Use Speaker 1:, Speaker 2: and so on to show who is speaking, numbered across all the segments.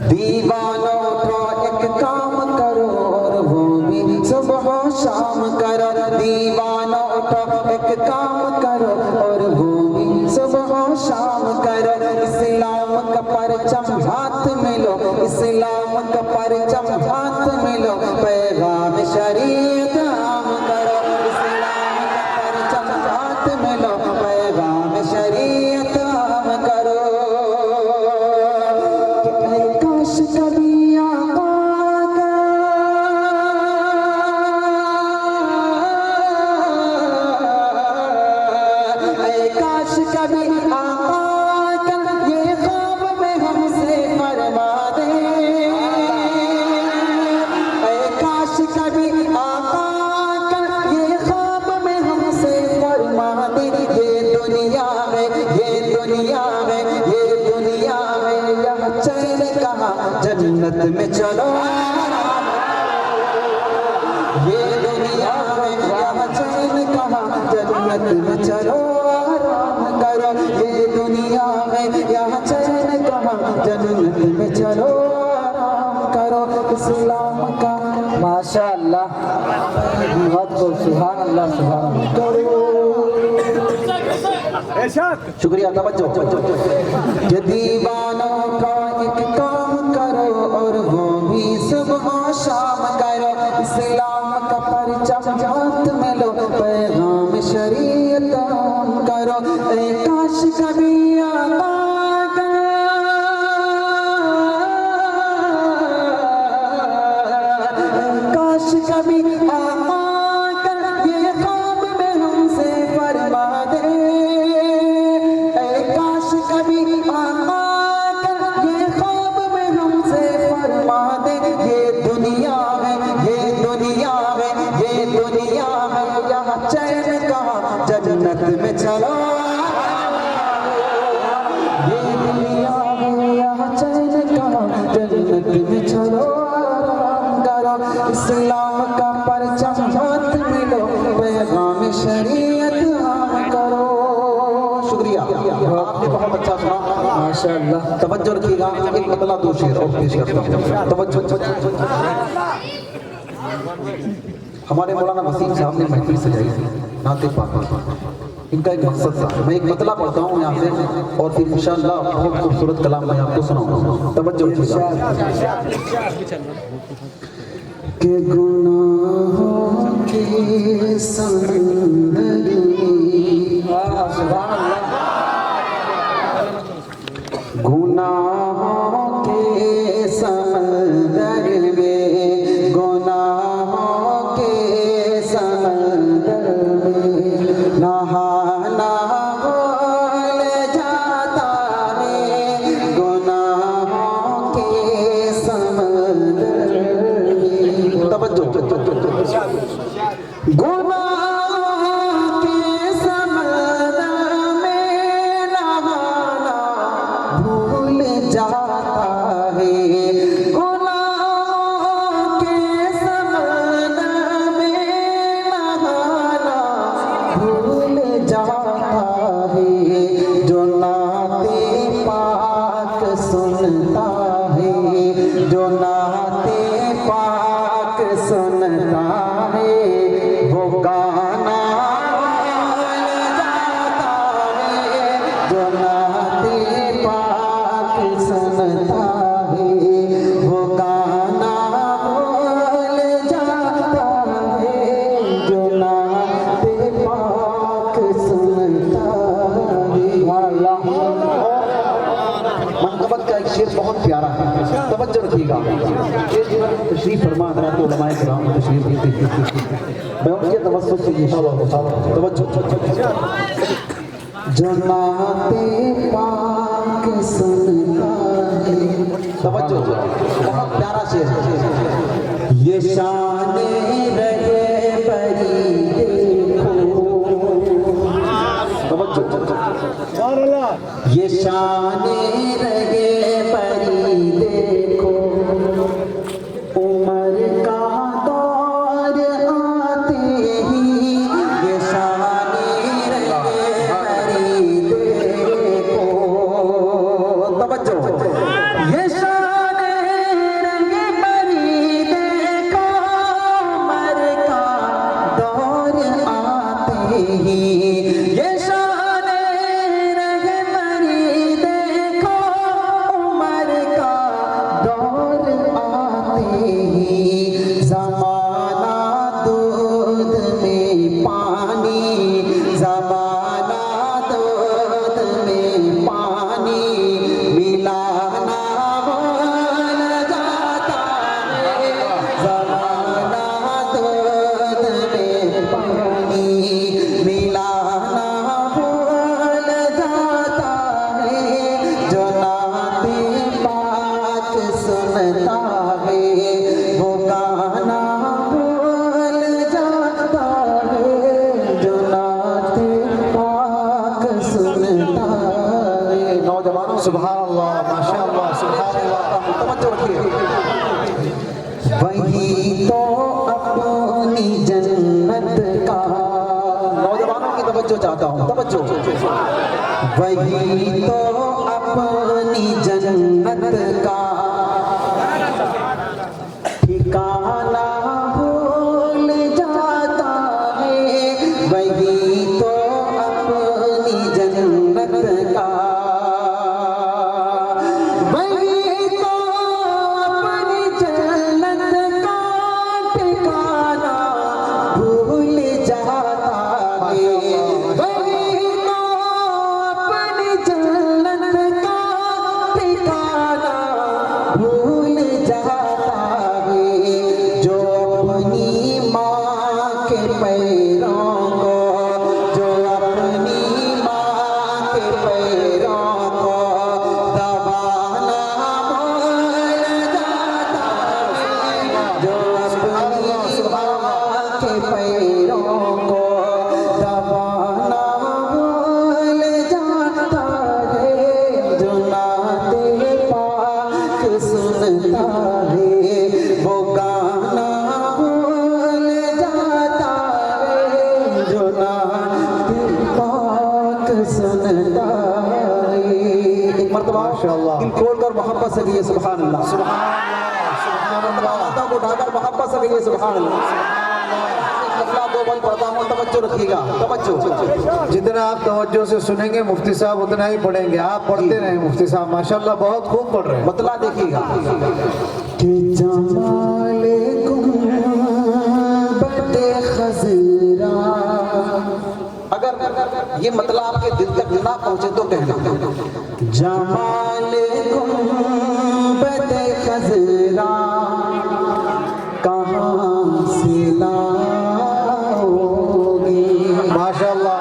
Speaker 1: दीवानों को एक काम करो और वो भी सुबह शाम करो। दीवानों को एक काम करो और वो भी सुबह शाम करो। इस्लाम का परचम हाथ में लो, इस्लाम का परचम हाथ में लो, पैगाम शरीयत आम करो। इस्लाम का परचम हाथ में लो, पैगाम शरीयत आम करो। काश कभी आका काश कभी आका ये ख्वाब में हमसे फरमा दे। काश कभी आका ये ख्वाब में हमसे फरमा दे। ये दुनिया में, ये दुनिया में, ये दुनिया में यह चैन कहाँ, जन्नत में चलो। ये दुनिया में यह चैन कहाँ, जन्नत में चलो आराम करो। ये दुनिया में यह चैन कहाँ, जन्नत में चलो आराम करो। इस्लाम का
Speaker 2: माशाअल्लाह, बहुत खूब, सुभान अल्लाह, सुभान अल्लाह।
Speaker 1: शुक्रिया, तवज्जो। ये दीवानों का एक काम करो और वो भी सुबह शाम करो। इस्लाम का परचम हाथ में लो, पैगाम शरीयत आम करो। काश कभी आका काश कभी आका ये ख्वाब में हमसे फरमा दे। काश कभी आका ये ख्वाब में हमसे फरमा दे। ये दुनिया में, ये दुनिया में, ये दुनिया में यहाँ चैन कहाँ, जन्नत में चलो। ये दुनिया में यहाँ चैन कहाँ, जन्नत में चलो आराम करो। इस्लाम का परचम हाथ में लो, पैगाम शरीयत आम करो। शुक्रिया, आपने बहुत अच्छा सुना,
Speaker 2: माशाअल्लाह।
Speaker 1: तवज्जो रखिएगा। एक मतलब दो शेर और पेश करता हूं, तवज्जो। हमारे मौलाना वसीम साहब ने महफिल सजाई थी नाते पाक। इनका एक मकसद था। मैं एक मतला पढ़ता हूँ यहाँ से और फिर इंशाअल्लाह बहुत खूबसूरत कलाम मैं आपको सुनाऊंगा। तवज्जो रखिएगा। के गुनाहों के समुंदर गुनाहों के समंदर में, गुनाहों के समंदर में नहाना भूल जाता है। गुनाहों के समंदर में, तवज्जो। गुनाहों के समंदर में नहाना भूल जाता है। गुनाहों के समंदर में नहाना भूल जाता है। जो नाते पाक सुनता है, जो नाते पाक सुनता है, वो गाना भूल जाता है। जो नाते पाक सुनता है, वो गाना भूल जाता है। जो नाते पाक सुनता है। मनक़बत का एक शेर बहुत प्यारा है, तवज्जो रखिएगा। तशरीफ फरमा हज़रात उलमाए किराम तशरीफ रखते हैं। मैं उनके तवज्जो से ये तवज्जो। जो नाते पाक सुनता है, तवज्जो, बहुत प्यारा शेर है। ये शान रहे परी देखो, तवज्जो। ये शान रहे परी देखो, उमर का दौर आते ही ये शान रहे परी देखो। तवज्जो। ये शान ही ये शान रहबरी देखो उमर का दौर आते ही ज़माना दूध में पानी ज़माना दूध में पानी मिलाना भूल जाता है ज़माना दूध में पानी मिलाना भूल जाता है जो नाते पाक सुनता है वो गाना भूल जाता है जो नाते पाक सुनता है। नौजवानों
Speaker 3: सुभान अल्लाह, माशाअल्लाह, सुभान अल्लाह।
Speaker 1: तवज्जो रखिए वही तो अपनी जन्नत का नौजवानों की तवज्जो चाहता हूँ तवज्जो वही तो अपनी जन्नत का ठिकाना भूल जाता है वही तो अपनी जन्नत का वही तो अपनी जन्नत का ठिकाना भूल जाता है वही तो अपनी जन्नत का ठिकाना भूल जाता है जो अपनी माँ के पैरों को जो अपनी माँ के पैरों को दबाना भूल जाता है जो अपनी माँ के पैरों को दबाना भूल जाता है जो नाते पाक सुनता है वो गाना भूल जाता है जो नाते पाक सुनता है। एक मर्तबा
Speaker 3: माशाअल्लाह।
Speaker 1: दिल खोलकर मोहब्बत से कहिए सुभान अल्लाह माता को उठाकर मोहब्बत से कहिए सुभान अल्लाह। अल्लाह दो बल पढ़ता हूँ तवज्जो रखिएगा तवज्जो
Speaker 3: जितना आप तवज्जो से सुनेंगे मुफ्ती साहब उतना ही पढ़ेंगे। आप पढ़ते रहे मुफ्ती साहब, माशाअल्लाह बहुत खूब पढ़ रहे हैं।
Speaker 1: बतला देखिएगा कि जमाले गुंबदे खज़रा अगर ये मतलब आपके दिल तक ना पहुंचे तो कहना जमाले गुंबदे खज़रा कहाँ से लाओगे
Speaker 3: माशाअल्लाह, माशाअल्लाह।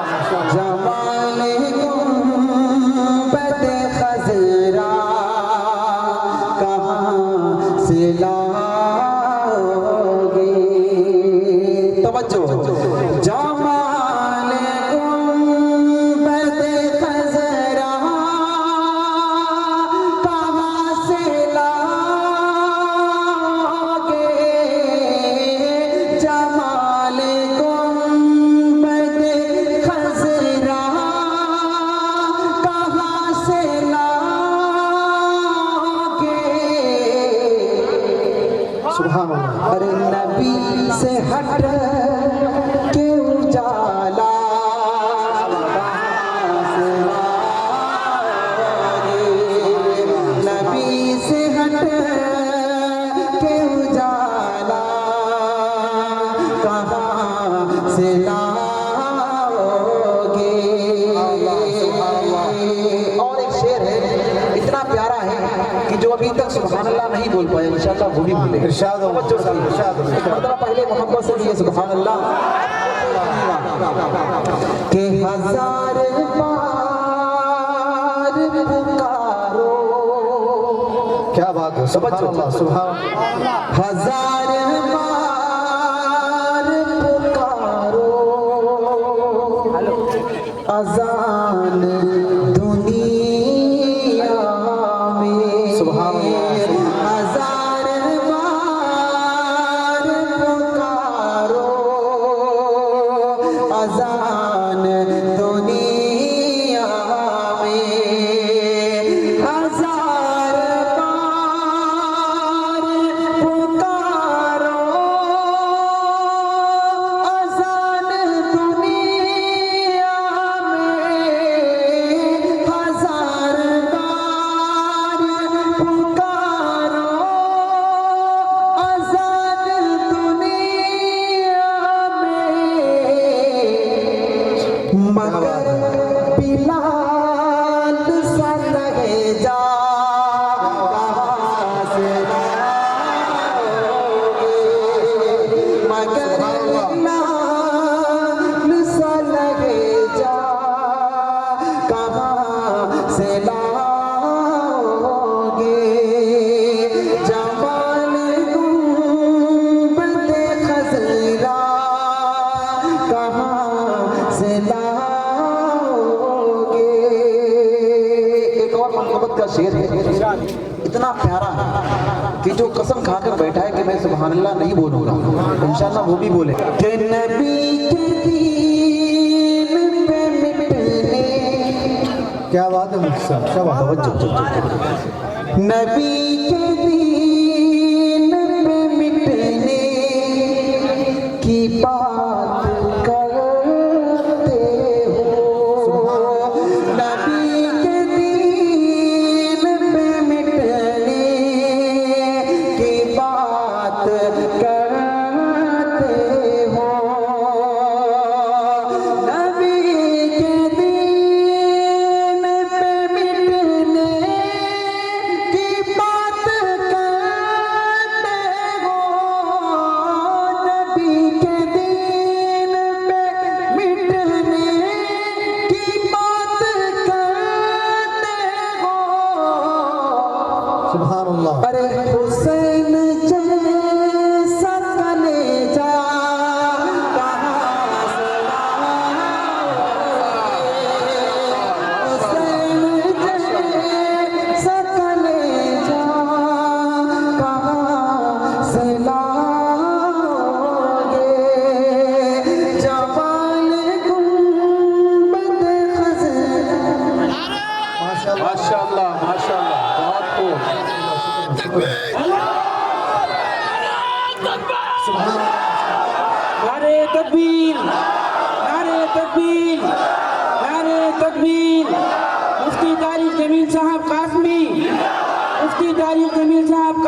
Speaker 1: जमाले गुंबदे खज़रा कहाँ से लाओगे तवज्जो जमाले गुंबदे खज़रा कहाँ से लाओगे जमाले गुंबदे खज़रा कहाँ से लाओगे
Speaker 3: सुभान अल्लाह।
Speaker 1: अरे नबी से हट के उजाला कहाँ से लाओगे नबी से हट के उजाला कहाँ से लाओगे। और एक शेर है इतना प्यारा है कि जो अभी तक सुभान अल्लाह नहीं बोल पाए इंशाअल्लाह वो भी बोले।
Speaker 3: इरशाद हो, इरशाद हो।
Speaker 1: एक मरतबा पहले मोहब्बत से लिए सुभान अल्लाह के हजार बार पुकारो
Speaker 3: क्या बात है, सुभान अल्लाह, सुभान अल्लाह।
Speaker 1: हजार बार पुकारो अजान दुनिया में
Speaker 3: सुभान अल्लाह।
Speaker 1: हजार बार पुकारो अजान दुनिया में हजार बार पुकारो अजान दुनिया मगर बिलाल सा लहजा कहाँ से लाओगे, मगर बिलाल सा लहजा कहाँ से लाओगे, जमाल गुंबद खज़रा कहाँ से लाओगे। एक और मोहब्बत का शेर है, इतना प्यारा है कि जो कसम खाकर बैठा है कि मैं सुभान अल्लाह नहीं बोलूंगा, इंशाअल्लाह वो भी बोले कि नबी के दीन पे मिटने,
Speaker 3: क्या बात है मुफ्ती साहब, क्या बात है।
Speaker 1: नबी के दीन पे मिटने की बात करते हो, नबी के दीन पे मिटने की बात करते हो, नबी के दीन पे मिटने की बात करते हो, नबी के दीन पे मिटने की बात करते हो।
Speaker 3: सुभान अल्लाह।
Speaker 1: अरे हुसैन जैसा कलेजा कहाँ से लाओगे, हुसैन जैसा कलेजा कहाँ से लाओगे, जमाल गुंबद खज़रा।
Speaker 3: माशाल्लाह माशाल्लाह, बहुत खूब।
Speaker 2: नारे तकबीर, नारे तकबीर, नारे तकबीर। मुफ्ती तारिक जमील साहब कासमी, मुफ्ती तारिक जमील साहब